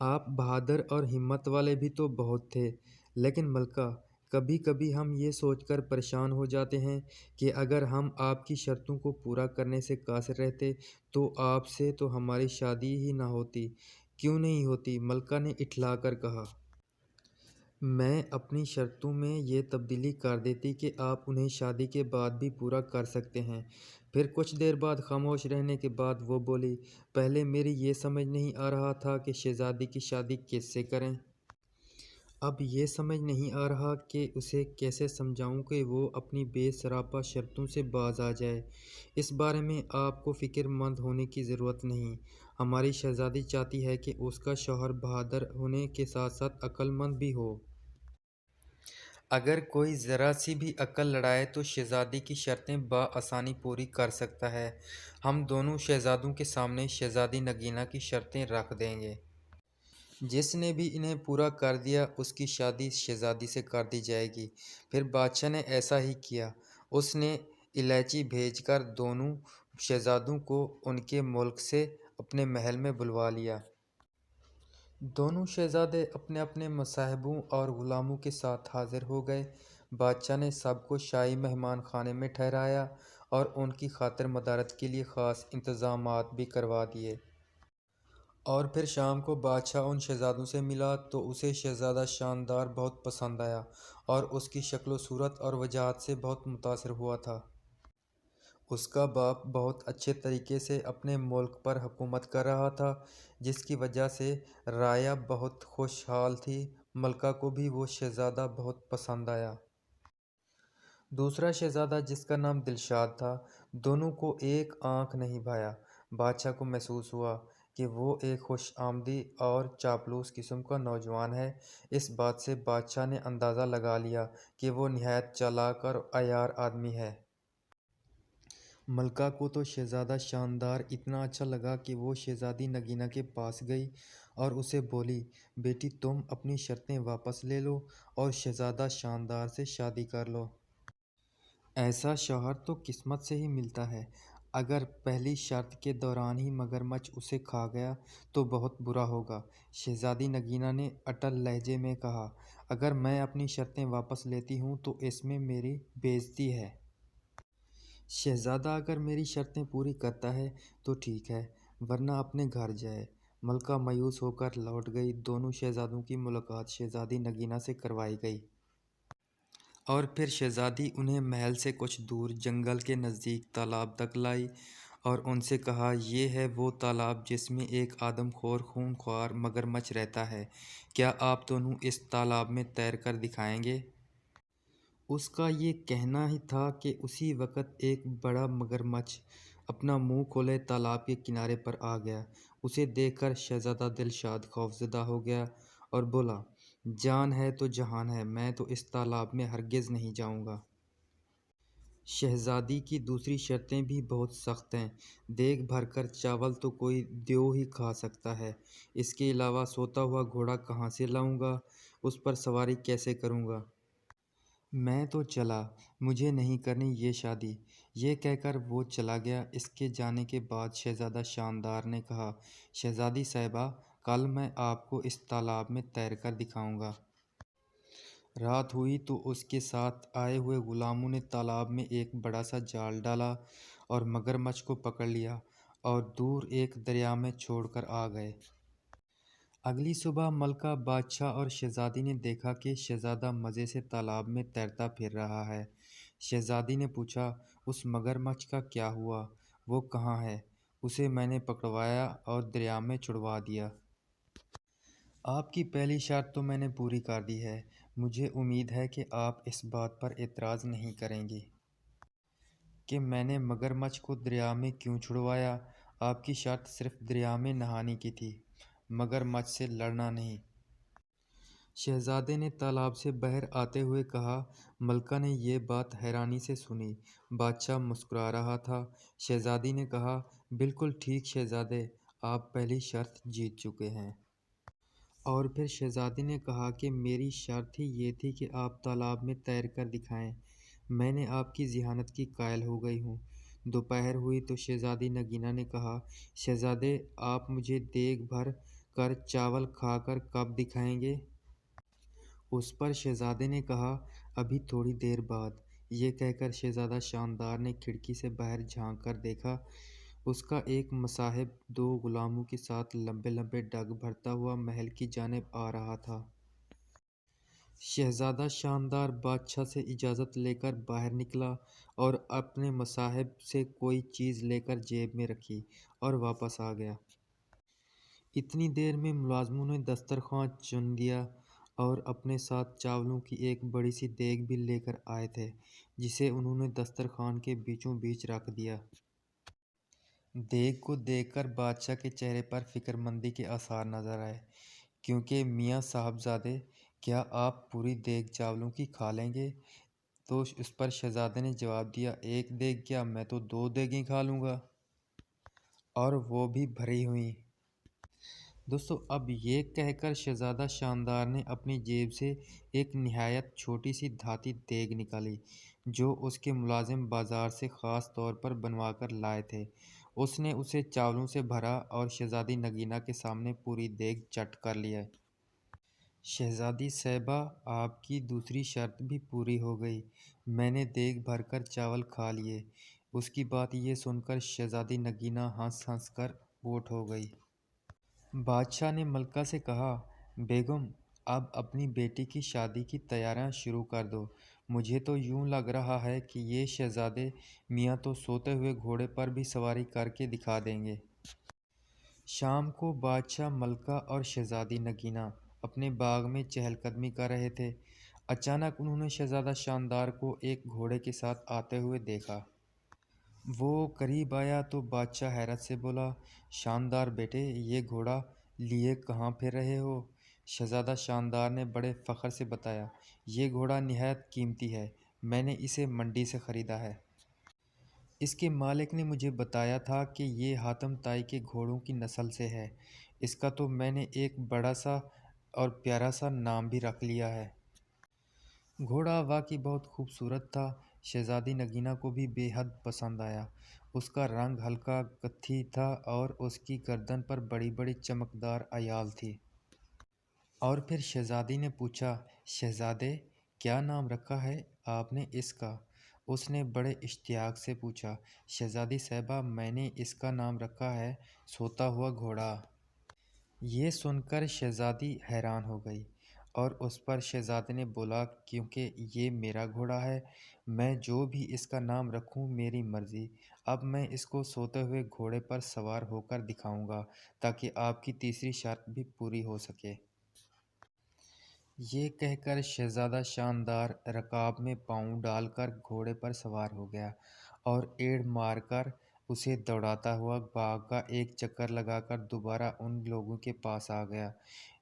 آپ بہادر اور ہمت والے بھی تو بہت تھے، لیکن ملکہ کبھی کبھی ہم یہ سوچ کر پریشان ہو جاتے ہیں کہ اگر ہم آپ کی شرطوں کو پورا کرنے سے قاصر رہتے تو آپ سے تو ہماری شادی ہی نہ ہوتی۔ کیوں نہیں ہوتی؟ ملکہ نے اٹھلا کر کہا۔ میں اپنی شرطوں میں یہ تبدیلی کر دیتی کہ آپ انہیں شادی کے بعد بھی پورا کر سکتے ہیں۔ پھر کچھ دیر بعد خاموش رہنے کے بعد وہ بولی، پہلے میری یہ سمجھ نہیں آ رہا تھا کہ شہزادی کی شادی کس سے کریں۔ اب یہ سمجھ نہیں آ رہا کہ اسے کیسے سمجھاؤں کہ وہ اپنی بے سراپا شرطوں سے باز آ جائے۔ اس بارے میں آپ کو فکر مند ہونے کی ضرورت نہیں۔ ہماری شہزادی چاہتی ہے کہ اس کا شوہر بہادر ہونے کے ساتھ ساتھ عقل مند بھی ہو۔ اگر کوئی ذرا سی بھی عقل لڑائے تو شہزادی کی شرطیں بآسانی پوری کر سکتا ہے۔ ہم دونوں شہزادوں کے سامنے شہزادی نگینا کی شرطیں رکھ دیں گے۔ جس نے بھی انہیں پورا کر دیا اس کی شادی شہزادی سے کر دی جائے گی۔ پھر بادشاہ نے ایسا ہی کیا۔ اس نے الائچی بھیج کر دونوں شہزادوں کو ان کے ملک سے اپنے محل میں بلوا لیا۔ دونوں شہزادے اپنے اپنے مصاحبوں اور غلاموں کے ساتھ حاضر ہو گئے۔ بادشاہ نے سب کو شاہی مہمان خانے میں ٹھہرایا اور ان کی خاطر مدارت کے لیے خاص انتظامات بھی کروا دیے۔ اور پھر شام کو بادشاہ ان شہزادوں سے ملا تو اسے شہزادہ شاندار بہت پسند آیا اور اس کی شکل و صورت اور وجاہت سے بہت متاثر ہوا تھا۔ اس کا باپ بہت اچھے طریقے سے اپنے ملک پر حکومت کر رہا تھا، جس کی وجہ سے رعایا بہت خوشحال تھی۔ ملکہ کو بھی وہ شہزادہ بہت پسند آیا۔ دوسرا شہزادہ جس کا نام دلشاد تھا، دونوں کو ایک آنکھ نہیں بھایا۔ بادشاہ کو محسوس ہوا کہ وہ ایک خوش آمدی اور چاپلوس قسم کا نوجوان ہے۔ اس بات سے بادشاہ نے اندازہ لگا لیا کہ وہ نہایت چالاک اور عیار آدمی ہے۔ ملکہ کو تو شہزادہ شاندار اتنا اچھا لگا کہ وہ شہزادی نگینا کے پاس گئی اور اسے بولی، بیٹی تم اپنی شرطیں واپس لے لو اور شہزادہ شاندار سے شادی کر لو۔ ایسا شوہر تو قسمت سے ہی ملتا ہے۔ اگر پہلی شرط کے دوران ہی مگرمچھ اسے کھا گیا تو بہت برا ہوگا۔ شہزادی نگینا نے اٹل لہجے میں کہا، اگر میں اپنی شرطیں واپس لیتی ہوں تو اس میں میری بے عزتی ہے۔ شہزادہ اگر میری شرطیں پوری کرتا ہے تو ٹھیک ہے، ورنہ اپنے گھر جائے۔ ملکہ مایوس ہو کر لوٹ گئی۔ دونوں شہزادوں کی ملاقات شہزادی نگینا سے کروائی گئی۔ اور پھر شہزادی انہیں محل سے کچھ دور جنگل کے نزدیک تالاب تک لائی اور ان سے کہا، یہ ہے وہ تالاب جس میں ایک آدم خور خونخوار مگرمچھ رہتا ہے۔ کیا آپ دونوں اس تالاب میں تیر کر دکھائیں گے؟ اس کا یہ کہنا ہی تھا کہ اسی وقت ایک بڑا مگرمچھ اپنا منہ کھولے تالاب کے کنارے پر آ گیا۔ اسے دیکھ کر شہزادہ دلشاد خوفزدہ ہو گیا اور بولا، جان ہے تو جہان ہے، میں تو اس تالاب میں ہرگز نہیں جاؤں گا۔ شہزادی کی دوسری شرطیں بھی بہت سخت ہیں۔ دیگ بھر کر چاول تو کوئی دیو ہی کھا سکتا ہے، اس کے علاوہ سوتا ہوا گھوڑا کہاں سے لاؤں گا، اس پر سواری کیسے کروں گا؟ میں تو چلا، مجھے نہیں کرنی یہ شادی۔ یہ کہہ کر وہ چلا گیا۔ اس کے جانے کے بعد شہزادہ شاندار نے کہا، شہزادی صاحبہ، کل میں آپ کو اس تالاب میں تیر کر دکھاؤں گا۔ رات ہوئی تو اس کے ساتھ آئے ہوئے غلاموں نے تالاب میں ایک بڑا سا جال ڈالا اور مگرمچھ کو پکڑ لیا اور دور ایک دریا میں چھوڑ کر آ گئے۔ اگلی صبح ملکہ، بادشاہ اور شہزادی نے دیکھا کہ شہزادہ مزے سے تالاب میں تیرتا پھر رہا ہے۔ شہزادی نے پوچھا، اس مگرمچھ کا کیا ہوا؟ وہ کہاں ہے؟ اسے میں نے پکڑوایا اور دریا میں چھڑوا دیا۔ آپ کی پہلی شرط تو میں نے پوری کر دی ہے۔ مجھے امید ہے کہ آپ اس بات پر اعتراض نہیں کریں گے کہ میں نے مگرمچھ کو دریا میں کیوں چھڑوایا۔ آپ کی شرط صرف دریا میں نہانے کی تھی، مگرمچھ سے لڑنا نہیں۔ شہزادے نے تالاب سے باہر آتے ہوئے کہا۔ ملکہ نے یہ بات حیرانی سے سنی۔ بادشاہ مسکرا رہا تھا۔ شہزادی نے کہا، بالکل ٹھیک شہزادے، آپ پہلی شرط جیت چکے ہیں۔ اور پھر شہزادی نے کہا کہ میری شرط ہی یہ تھی کہ آپ تالاب میں تیر کر دکھائیں۔ میں نے آپ کی ذہانت کی قائل ہو گئی ہوں۔ دوپہر ہوئی تو شہزادی نگینا نے کہا، شہزادے، آپ مجھے دیگ بھر کر چاول کھا کر کب دکھائیں گے؟ اس پر شہزادے نے کہا، ابھی تھوڑی دیر بعد۔ یہ کہہ کر شہزادہ شاندار نے کھڑکی سے باہر جھانک کر دیکھا۔ اس کا ایک مصاحب 2 غلاموں کے ساتھ لمبے لمبے ڈگ بھرتا ہوا محل کی جانب آ رہا تھا۔ شہزادہ شاندار بادشاہ سے اجازت لے کر باہر نکلا اور اپنے مصاحب سے کوئی چیز لے کر جیب میں رکھی اور واپس آ گیا۔ اتنی دیر میں ملازموں نے دسترخوان چن دیا اور اپنے ساتھ چاولوں کی ایک بڑی سی دیگ بھی لے کر آئے تھے، جسے انہوں نے دسترخوان کے بیچوں بیچ رکھ دیا۔ دیگ کو دیکھ کر بادشاہ کے چہرے پر فکرمندی کے آثار نظر آئے، کیونکہ میاں صاحبزادے، کیا آپ پوری دیگ چاولوں کی کھا لیں گے؟ تو اس پر شہزادے نے جواب دیا، 1 دیگ کیا، میں تو 2 دیگیں کھا لوں گا، اور وہ بھی بھری ہوئی۔ دوستو، اب یہ کہہ کر شہزادہ شاندار نے اپنی جیب سے ایک نہایت چھوٹی سی دھاتی دیگ نکالی، جو اس کے ملازم بازار سے خاص طور پر بنوا کر لائے تھے۔ اس نے اسے چاولوں سے بھرا اور شہزادی نگینہ کے سامنے پوری دیگ چٹ کر لیا۔ شہزادی صاحبہ، آپ کی دوسری شرط بھی پوری ہو گئی، میں نے دیگ بھر کر چاول کھا لیے۔ اس کی بات یہ سن کر شہزادی نگینہ ہنس ہنس کر پوٹ ہو گئی۔ بادشاہ نے ملکہ سے کہا، بیگم، اب اپنی بیٹی کی شادی کی تیاریاں شروع کر دو۔ مجھے تو یوں لگ رہا ہے کہ یہ شہزادے میاں تو سوتے ہوئے گھوڑے پر بھی سواری کر کے دکھا دیں گے۔ شام کو بادشاہ، ملکہ اور شہزادی نگینہ اپنے باغ میں چہل قدمی کر رہے تھے۔ اچانک انہوں نے شہزادہ شاندار کو ایک گھوڑے کے ساتھ آتے ہوئے دیکھا۔ وہ قریب آیا تو بادشاہ حیرت سے بولا، شاندار بیٹے، یہ گھوڑا لیے کہاں پھر رہے ہو؟ شہزادہ شاندار نے بڑے فخر سے بتایا، یہ گھوڑا نہایت قیمتی ہے، میں نے اسے منڈی سے خریدا ہے۔ اس کے مالک نے مجھے بتایا تھا کہ یہ حاتم طائی کے گھوڑوں کی نسل سے ہے۔ اس کا تو میں نے ایک بڑا سا اور پیارا سا نام بھی رکھ لیا ہے۔ گھوڑا واقعی بہت خوبصورت تھا، شہزادی نگینہ کو بھی بے حد پسند آیا۔ اس کا رنگ ہلکا کتھئی تھا اور اس کی گردن پر بڑی بڑی چمکدار ایال تھی۔ اور پھر شہزادی نے پوچھا، شہزادے، کیا نام رکھا ہے آپ نے اس کا؟ اس نے بڑے اشتیاق سے پوچھا، شہزادی صاحبہ، میں نے اس کا نام رکھا ہے سوتا ہوا گھوڑا۔ یہ سن کر شہزادی حیران ہو گئی، اور اس پر شہزادے نے بولا، کیونکہ یہ میرا گھوڑا ہے، میں جو بھی اس کا نام رکھوں میری مرضی۔ اب میں اس کو سوتے ہوئے گھوڑے پر سوار ہو کر دکھاؤں گا، تاکہ آپ کی تیسری شرط بھی پوری ہو سکے۔ یہ کہہ کر شہزادہ شاندار رکاب میں پاؤں ڈال کر گھوڑے پر سوار ہو گیا اور ایڑ مار کر اسے دوڑاتا ہوا باغ کا ایک چکر لگا کر دوبارہ ان لوگوں کے پاس آ گیا۔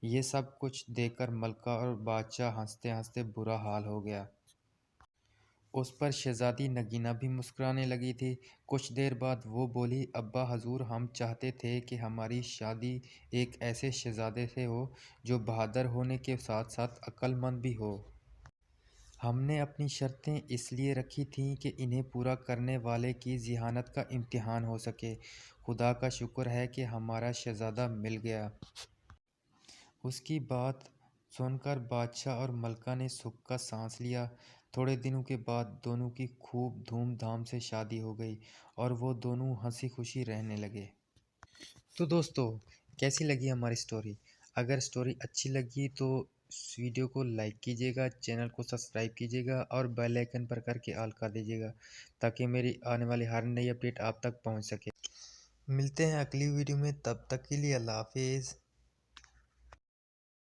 یہ سب کچھ دیکھ کر ملکہ اور بادشاہ ہنستے ہنستے برا حال ہو گیا۔ اس پر شہزادی نگینہ بھی مسکرانے لگی تھی۔ کچھ دیر بعد وہ بولی، ابا حضور، ہم چاہتے تھے کہ ہماری شادی ایک ایسے شہزادے سے ہو جو بہادر ہونے کے ساتھ ساتھ عقل مند بھی ہو۔ ہم نے اپنی شرطیں اس لیے رکھی تھیں کہ انہیں پورا کرنے والے کی ذہانت کا امتحان ہو سکے۔ خدا کا شکر ہے کہ ہمارا شہزادہ مل گیا۔ اس کی بات سن کر بادشاہ اور ملکہ نے سکھ کا سانس لیا۔ تھوڑے دنوں کے بعد دونوں کی خوب دھوم دھام سے شادی ہو گئی اور وہ دونوں ہنسی خوشی رہنے لگے۔ تو دوستو، کیسی لگی ہماری سٹوری؟ اگر سٹوری اچھی لگی تو اس ویڈیو کو لائک کیجیے گا، چینل کو سبسکرائب کیجیے گا اور بیل آئیکن پر کر کے آل کر دیجیے گا، تاکہ میری آنے والی ہر نئی اپڈیٹ آپ تک پہنچ سکے۔ ملتے ہیں اگلی ویڈیو میں، تب تک کے لیے اللہ حافظ۔